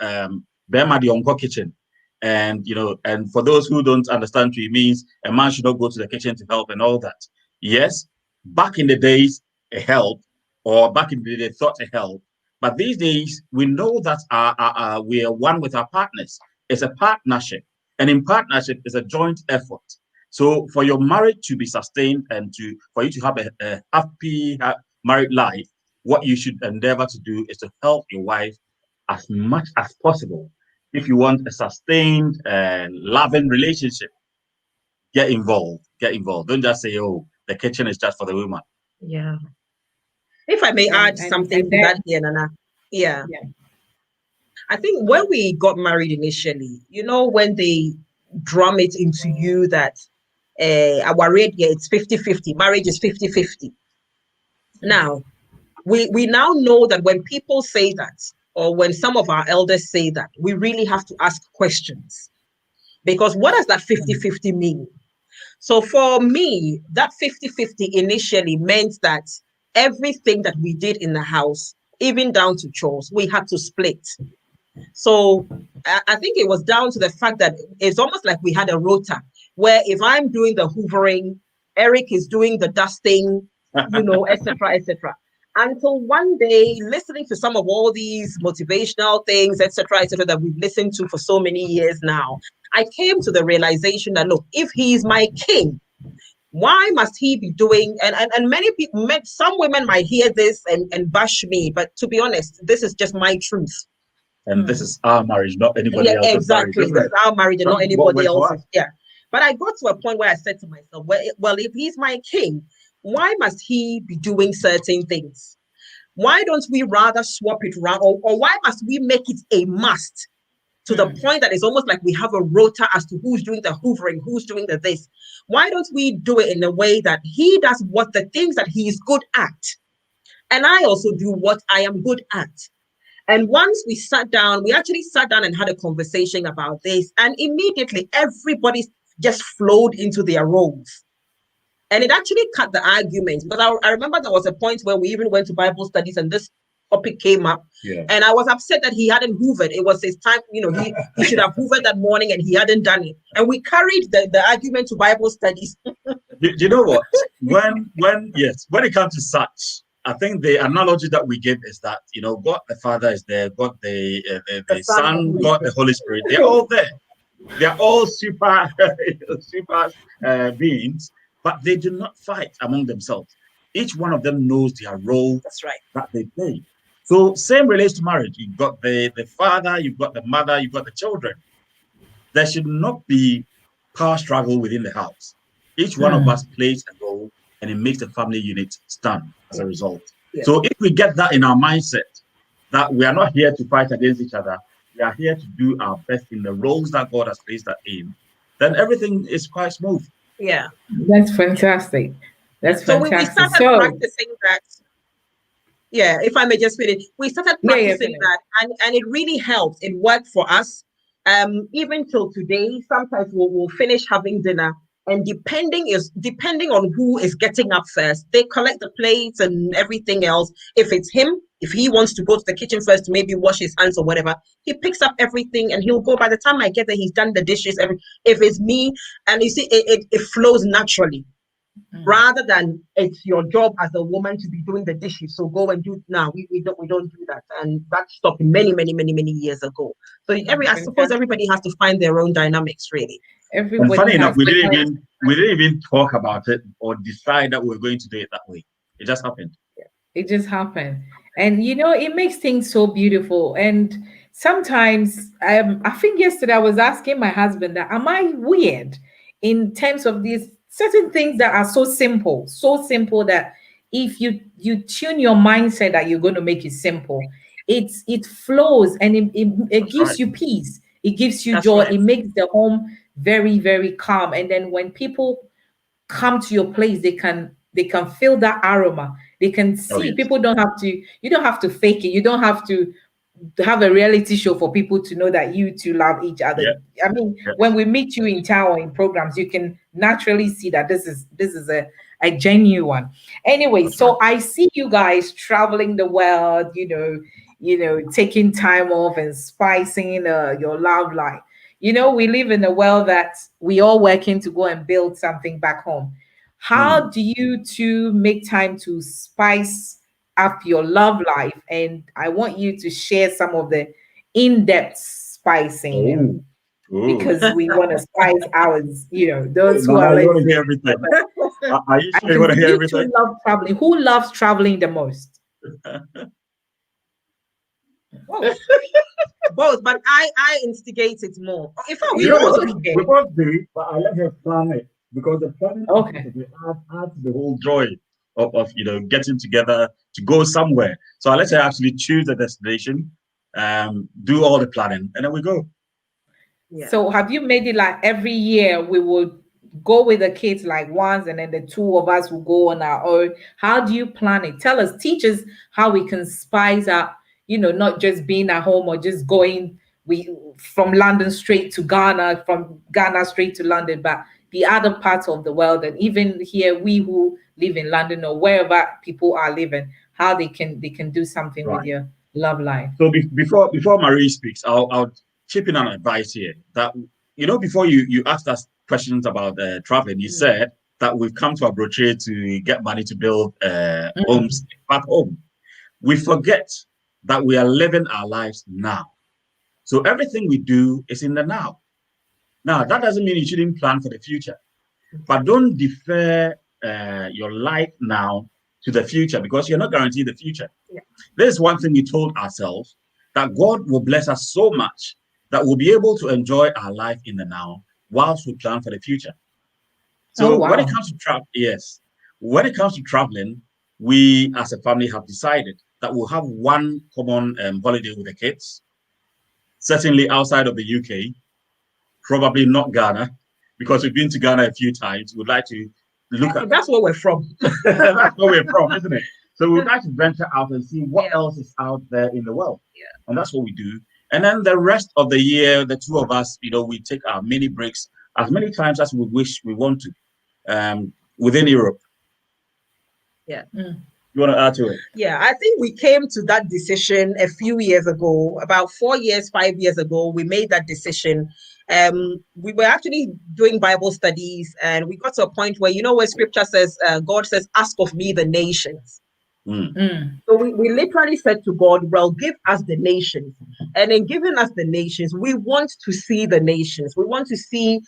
Bema the Onko kitchen. And and for those who don't understand, it means a man should not go to the kitchen to help and all that. Yes, back in the days, a help, or back in the day, they thought a help. But these days, we know that we are one with our partners. It's a partnership. And in partnership, it's a joint effort. So for your marriage to be sustained and for you to have a happy married life, what you should endeavor to do is to help your wife as much as possible. If you want a sustained and loving relationship, get involved. Get involved. Don't just say, "Oh, the kitchen is just for the woman." Yeah. If I may add something to that here, Nana. Yeah. I think when we got married initially, when they drum it into you that our rate, it's 50-50, marriage is 50-50. Now, we now know that when people say that, or when some of our elders say that, we really have to ask questions. Because what does that 50-50 mean? So for me, that 50-50 initially meant that everything that we did in the house, even down to chores, we had to split. So I think it was down to the fact that it's almost like we had a rota where if I'm doing the hoovering, Eric is doing the dusting, etc., etc. Until one day, listening to some of all these motivational things, etc., that we've listened to for so many years now, I came to the realization that, look, if he's my king, why must he be doing, and many people, some women might hear this and bash me, but to be honest, this is just my truth. And this is our marriage, not anybody else's. Exactly. This is our marriage and not anybody else's. Yeah. But I got to a point where I said to myself, well, if he's my king, why must he be doing certain things? Why don't we rather swap it around, or why must we make it a must to the point that it's almost like we have a rota as to who's doing the hoovering, who's doing the this? Why don't we do it in a way that he does what the things that he is good at, and I also do what I am good at? And once we actually sat down and had a conversation about this, and immediately everybody just flowed into their roles. And it actually cut the argument, because I remember there was a point where we even went to Bible studies and this topic came up. Yeah. And I was upset that he hadn't hoovered. It was his time, he should have hoovered that morning and he hadn't done it. And we carried the argument to Bible studies. You know what? When it comes to such, I think the analogy that we give is that, God the Father is there, God the Son, God the Holy Spirit, they're all there. They're all super beings, but they do not fight among themselves. Each one of them knows their role. That's right. That they play. So same relates to marriage. You've got the father, you've got the mother, you've got the children. There should not be power struggle within the house. Each one of us plays a role, and it makes the family unit stand as a result. Yeah. So if we get that in our mindset, that we are not here to fight against each other, we are here to do our best in the roles that God has placed us in, then everything is quite smooth. Yeah. That's fantastic. That's fantastic. We started practicing that. Yeah, if I may just finish. We started practicing that, and it really helped. It worked for us. Even till today, sometimes we'll finish having dinner, and depending on who is getting up first, they collect the plates and everything else. If it's him, if he wants to go to the kitchen first to maybe wash his hands or whatever, he picks up everything and he'll go. By the time I get there, he's done the dishes. If it's me, and you see, it flows naturally. Rather than it's your job as a woman to be doing the dishes, so go and do. Now we don't do that, and that stopped many years ago. So I suppose everybody has to find their own dynamics, really. And funny enough, we didn't even talk about it or decide that we were going to do it that way. It just happened. It just happened. And it makes things so beautiful. And sometimes, I think yesterday I was asking my husband that, am I weird in terms of these certain things that are so simple that if you tune your mindset that you're going to make it simple, it flows, and it That's right. gives you peace, it gives you That's joy, right. it makes the home very, very calm. And then when people come to your place, they can feel that aroma, they can Oh see. yes. People don't have to You don't have to fake it, you don't have to have a reality show for people to know that you two love each other. Yeah. I mean, Yeah. when we meet you in town or in programs, you can naturally see that this is a genuine one. Anyway, That's right. so I see you guys traveling the world, taking time off and spicing your love life. We live in a world that we all working to go and build something back home. How Hmm. do you two make time to spice up your love life? And I want you to share some of the in-depth spicing, Oh. and Oh. because we want to spice ours, those who are Nana, you want to hear listening. everything? Are you I sure you can want to see hear you two everything? love traveling. Who loves traveling the most? Both, both, but I instigate it more. In fact, we You know both what? do. Okay. We both do, but I let her plan it because the planning aspect Okay. of it adds the whole joy of getting together to go somewhere. So I let her actually choose the destination, do all the planning, and then we go. Yeah. So have you made it like every year we would go with the kids like once, and then the two of us will go on our own? How do you plan it? Tell us, teach us how we can spice up, not just being at home or just going from London straight to Ghana, from Ghana straight to London, but the other parts of the world, and even here, we who live in London or wherever people are living, how they can do something with Right. your love life. So before Marie speaks, I'll chip in an advice here that before you asked us questions about traveling, you Mm. said that we've come to Abroche to get money to build Mm. homes back home. We forget that we are living our lives now. So everything we do is in the now. Now, that doesn't mean you shouldn't plan for the future, but don't defer your life now to the future because you're not guaranteed the future. Yeah. This is one thing we told ourselves, that God will bless us so much that we'll be able to enjoy our life in the now whilst we plan for the future. Oh So when it wow. comes to travel, yes, when it comes to traveling, we as a family have decided that we'll have one common holiday with the kids, certainly outside of the UK, probably not Ghana, because we've been to Ghana a few times. We'd like to look at That's where we're from. that's where we're from, isn't it? So we'd like to venture out and see what Yeah. else is out there in the world. Yeah. And that's what we do. And then the rest of the year, the two of us, we take our mini breaks as many times as we wish we want to within Europe. Yeah. Mm. You want to add to it? Yeah, I think we came to that decision a few years ago, about 4 years, 5 years ago. We made that decision. We were actually doing Bible studies, and we got to a point where, where scripture says, God says, ask of me the nations. Mm. Mm. So we literally said to God, well, give us the nations. And in giving us the nations, we want to see the nations. We want to see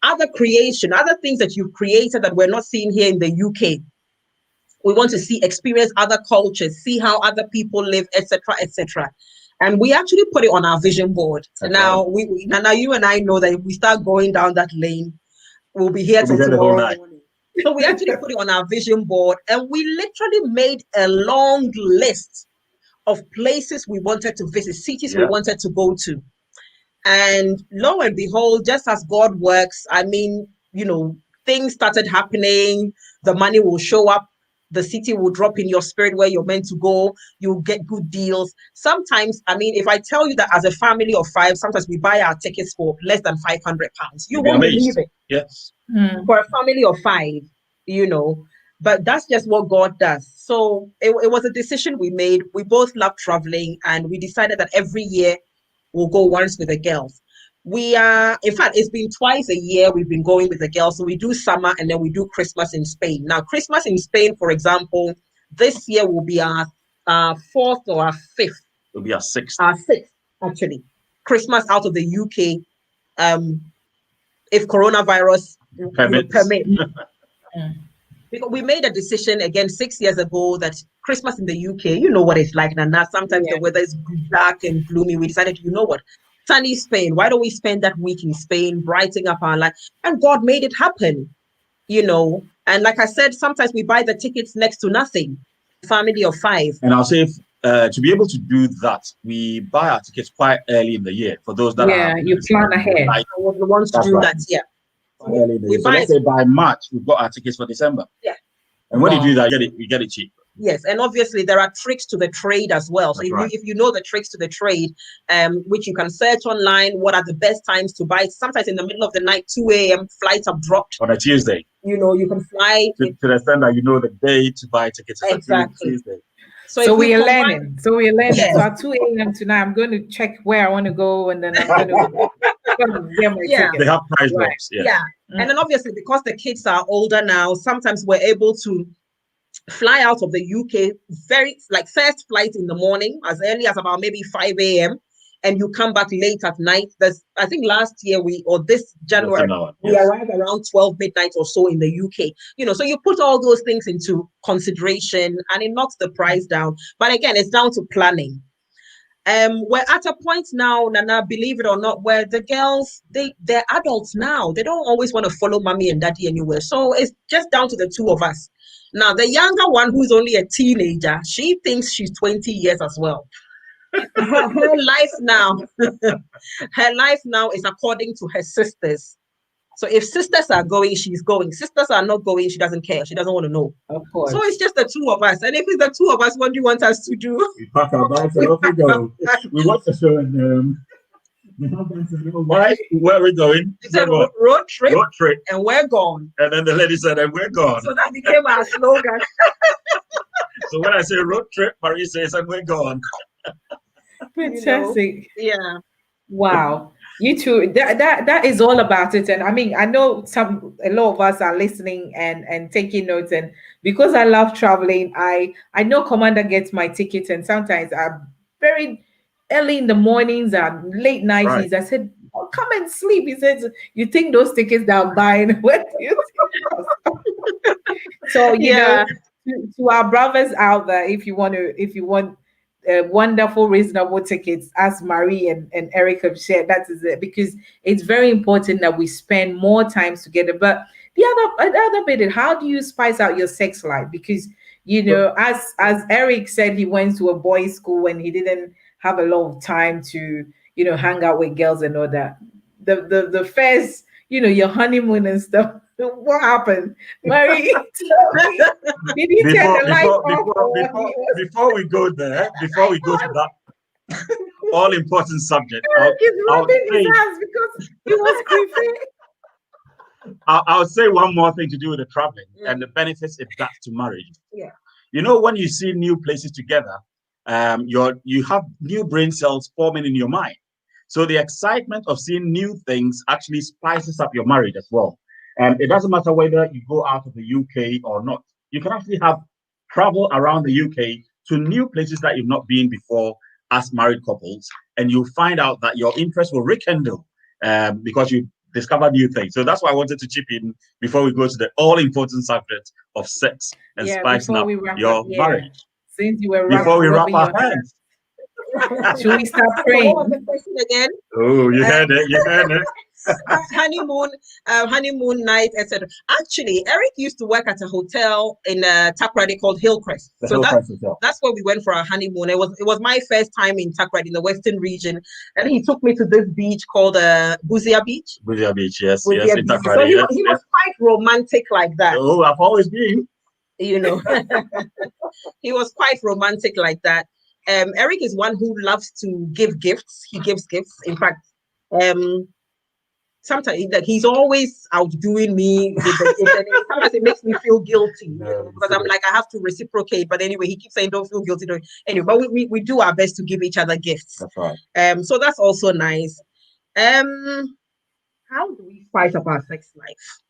other creation, other things that you've created that we're not seeing here in the UK. We want to experience other cultures, see how other people live, etc., etc. And we actually put it on our vision board. That's Now, right. now you and I know that if we start going down that lane, we'll be here We'll be till here the whole tomorrow night. morning. So we actually put it on our vision board, and we literally made a long list of places we wanted to visit, cities we Yeah. wanted to go to. And lo and behold, just as God works, I mean, things started happening. The money will show up. The city will drop in your spirit where you're meant to go. You'll get good deals. Sometimes, I mean, if I tell you that as a family of five, sometimes we buy our tickets for less than £500. You You'll be won't believe amazed. it. Yes. Mm. For a family of five, but that's just what God does. So it was a decision we made. We both love traveling, and we decided that every year we'll go once with the girls. In fact, it's been twice a year we've been going with the girls. So we do summer and then we do Christmas in Spain. Now, Christmas in Spain, for example, this year will be our fourth or our fifth. It'll be our sixth. Our sixth, actually. Christmas out of the UK, if coronavirus Permits. permit. Mm. Because we made a decision again 6 years ago that Christmas in the UK, you know what it's like now. Sometimes the weather is dark and gloomy. We decided, you know what, sunny Spain. Why don't we spend that week in Spain, brightening up our life? And God made it happen, you know. And like I said, sometimes we buy the tickets next to nothing. Family of 5. And I'll say, to be able to do that, we buy our tickets quite early in the year. For those that you plan ahead. I was the ones to do that, Early in the year. So let's say by March we've got our tickets for December. Yeah. And when you do that, you get it cheap. Yes, and obviously there are tricks to the trade as well. So if you know the tricks to the trade, which you can search online, what are the best times to buy? Sometimes in the middle of the night, 2 a.m. flights have dropped. On a Tuesday. You know, you can fly. To the extent that you know the day to buy tickets. Exactly. Tuesday. So we are learning. So we are learning. Yes. So at 2 a.m. tonight, I'm going to check where I want to go, and then I'm going to get my ticket. They have price drops. Yeah. And then obviously because the kids are older now, sometimes we're able to fly out of the UK first flight in the morning, as early as about maybe 5 a.m. and you come back late at night. I think last year this January we arrived around 12 midnight or so in the UK. You know, so you put all those things into consideration and it knocks the price down. But again, it's down to planning. We're at a point now, Nana, believe it or not, where the girls, they're adults now. They don't always want to follow mommy and daddy anywhere. So it's just down to the two of us. Now, the younger one, who's only a teenager, she thinks she's 20 years as well. Her life now is according to her sisters. So if sisters are going, she's going. Sisters are not going, she doesn't care. She doesn't want to know. Of course. So it's just the two of us. And if it's the two of us, what do you want us to do? We pack our bags and off we go. We watch the show and where are we going? It's a road trip. Road trip. And we're gone. And then the lady said, and we're gone. So that became our slogan. So when I say road trip, Marie says, and we're gone. Fantastic. Yeah. Wow. You too. That is all about it. And I mean, I know a lot of us are listening and taking notes. And because I love traveling, I know Commander gets my tickets, and sometimes I'm very early in the mornings and late nights. Right. I said, oh, come and sleep. He says, you think those tickets that I'm buying? What do you think? So you know, to our brothers out there, if you want wonderful, reasonable tickets, as Marie and Eric have shared, that is it, because it's very important that we spend more times together. But the other bit is, how do you spice out your sex life? Because, you know, as Eric said, he went to a boys' school and he didn't have a lot of time to, you know, hang out with girls and all that. The first, you know, your honeymoon and stuff. What happened, Marie? Did you turn the light off? Before we go there, before we go to that all important subject, He's rubbing his hands because he was creepy. I'll say one more thing to do with the traveling and the benefits it does to marriage. Yeah. You know, when you see new places together, you have new brain cells forming in your mind. So the excitement of seeing new things actually spices up your marriage as well. And it doesn't matter whether you go out of the UK or not. You can actually have travel around the UK to new places that you've not been before as married couples, and you'll find out that your interest will rekindle because you discover new things. So that's why I wanted to chip in before we go to the all-important subject of sex and spicing up your marriage. Since you were before we wrap our hands. Should we start praying? Again? Oh, you heard it. You heard it. honeymoon night, etc. Actually, Eric used to work at a hotel in Takoradi called Hillcrest. That's where we went for our honeymoon. It was my first time in Takoradi in the Western region, and he took me to this beach called Buzia Beach. Buzia Beach, yes, Buzia yes, Beach. in Takoradi. So he was quite romantic like that. Oh, I've always been. You know, he was quite romantic like that. Eric is one who loves to give gifts. He gives gifts. In fact, sometimes he's always outdoing me with the gift, and sometimes it makes me feel guilty because I'm like, I have to reciprocate. But anyway, he keeps saying, "Don't feel guilty." Anyway, but we do our best to give each other gifts. That's right. So that's also nice. How do we spice up our sex life?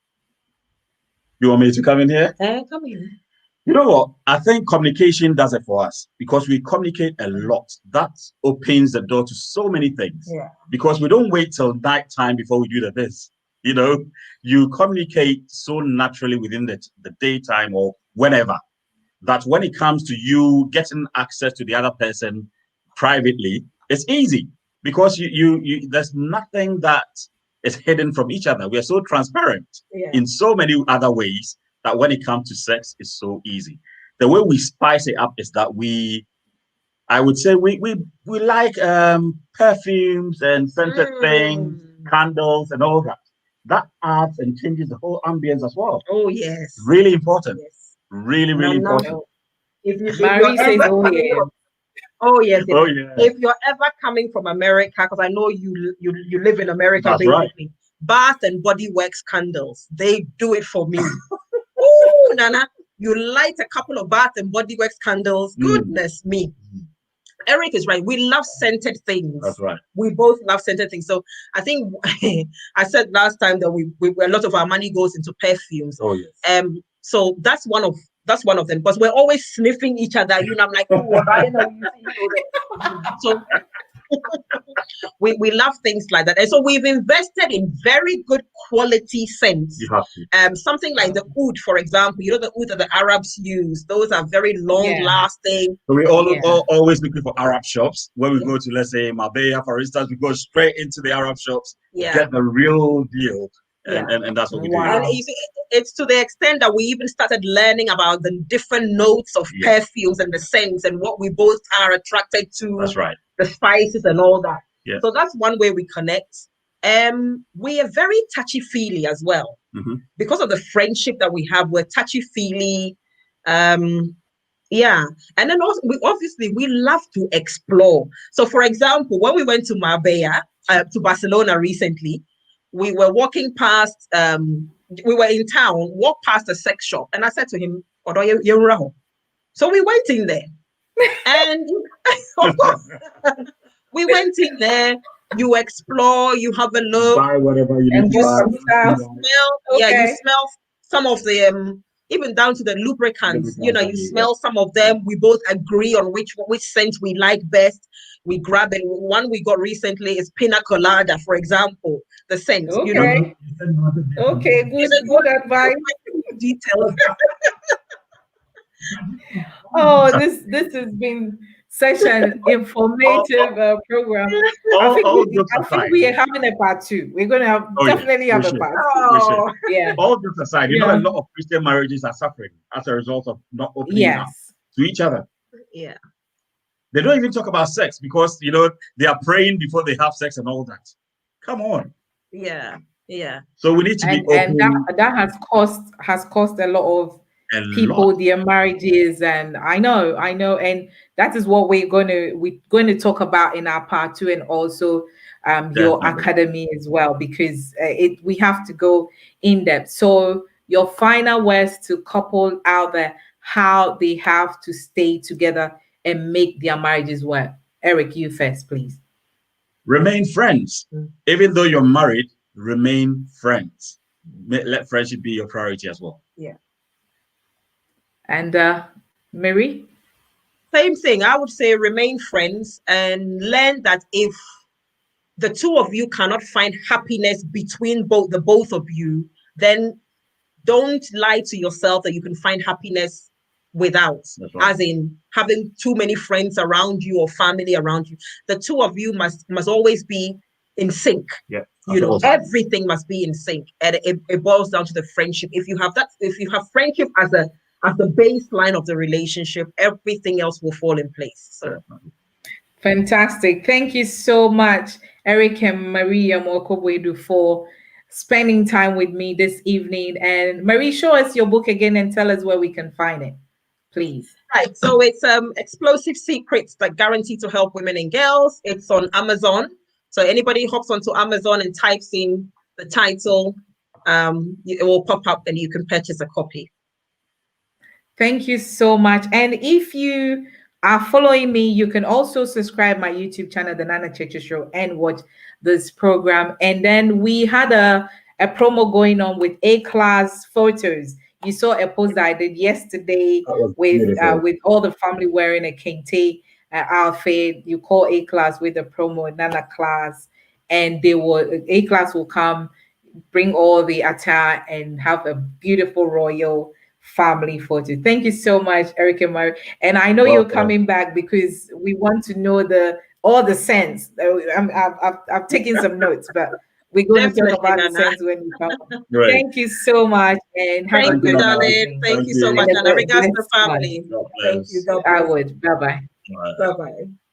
You want me to come in here? Come in. You know what? I think communication does it for us because we communicate a lot. That opens the door to so many things. Yeah. Because we don't wait till night time before we do this. You know, you communicate so naturally within the daytime or whenever, that when it comes to you getting access to the other person privately, it's easy because you there's nothing that is hidden from each other. We are so transparent in so many other ways that when it comes to sex, it's so easy. The way we spice it up is that I would say we like perfumes and scented things, candles and all that. That adds and changes the whole ambience as well. Oh yes. Really important. Yes. Really important. If you're Marie says, ever coming from, oh yes. Oh yeah. If you're ever coming from America, because I know you live in America, That's basically. Right. Bath and Body Works candles, they do it for me. Oh, Nana, you light a couple of Bath and Body Works candles. Goodness me. Eric is right. We love scented things. That's right. We both love scented things. So I think I said last time that we a lot of our money goes into perfumes. Oh yes. So that's one of them. Because we're always sniffing each other. You know, I'm like, oh, I know you. So we love things like that, and so we've invested in very good quality scents. You have to. Something like the oud, for example. You know, the oud that the Arabs use. Those are very long lasting. So we always looking for Arab shops. When we go to, let's say, Marbella, for instance, we go straight into the Arab shops, get the real deal. And that's what we do. And it's to the extent that we even started learning about the different notes of perfumes and the scents and what we both are attracted to. That's right. The spices and all that. Yeah. So that's one way we connect. We are very touchy-feely as well. Because of the friendship that we have, we're touchy-feely. And then also, we love to explore. So for example, when we went to Marbella, to Barcelona recently, we were walking past, we were in town, walked past a sex shop, and I said to him, so we went in there. And of course, we went in there, you explore, you have a look, buy whatever you need to buy. You smell some of the even down to the lubricants, you know, you smell some of them. We both agree on which scent we like best. We grab it. One we got recently is Pina Colada, for example, the scent. Okay. You know? Okay, good advice. Details. Oh, this has been such an informative program. I think we are having a part 2. We're going to have definitely have a part 2. Yeah. All jokes aside, you know, a lot of Christian marriages are suffering as a result of not opening up to each other. Yeah. They don't even talk about sex because, you know, they are praying before they have sex and all that. Come on. Yeah. Yeah. So we need to be open. And that has cost a lot of people their marriages, and I know, and that is what we're going to talk about in our part 2, and also your academy as well, because we have to go in depth. So your final words to couple out there, how they have to stay together and make their marriages work. Eric, you first, please. Remain friends. Even though you're married, remain friends. Let friendship be your priority as well. Yeah. And Mary? Same thing. I would say remain friends and learn that if the two of you cannot find happiness between the both of you, then don't lie to yourself that you can find happiness without, as in having too many friends around you or family around you. The two of you must always be in sync. Yeah. You know, everything must be in sync. And it boils down to the friendship. If you have friendship as the baseline of the relationship, everything else will fall in place. So. Fantastic. Thank you so much, Eric and Marie Amoakwa-Boadu, for spending time with me this evening. And Marie, show us your book again and tell us where we can find it, please. Right. So it's Explosive Secrets that Guarantee to Help Women and Girls. It's on Amazon. So anybody hops onto Amazon and types in the title, it will pop up and you can purchase a copy. Thank you so much. And if you are following me, you can also subscribe my YouTube channel, The Nana Cheche Show, and watch this program. And then we had a promo going on with A-class photos. You saw a post that I did yesterday with all the family wearing a kente outfit. You call A-class with the promo Nana class, and A-class will come bring all the attire and have a beautiful royal family photo. Thank you so much, Eric and Mary. And I know you're Welcome. coming back because we want to know all the sense. I've taken some notes, but we're going to talk Definitely, about the Nana. sense when you come. Great. Thank you so much, and have a Thank you, good Nana. darling. evening. Thank Thank you so you. much, And a Nana. Regards to the blessed one. family. God Thank bless. you. God I bless. would. Bye bye. All right. Bye bye.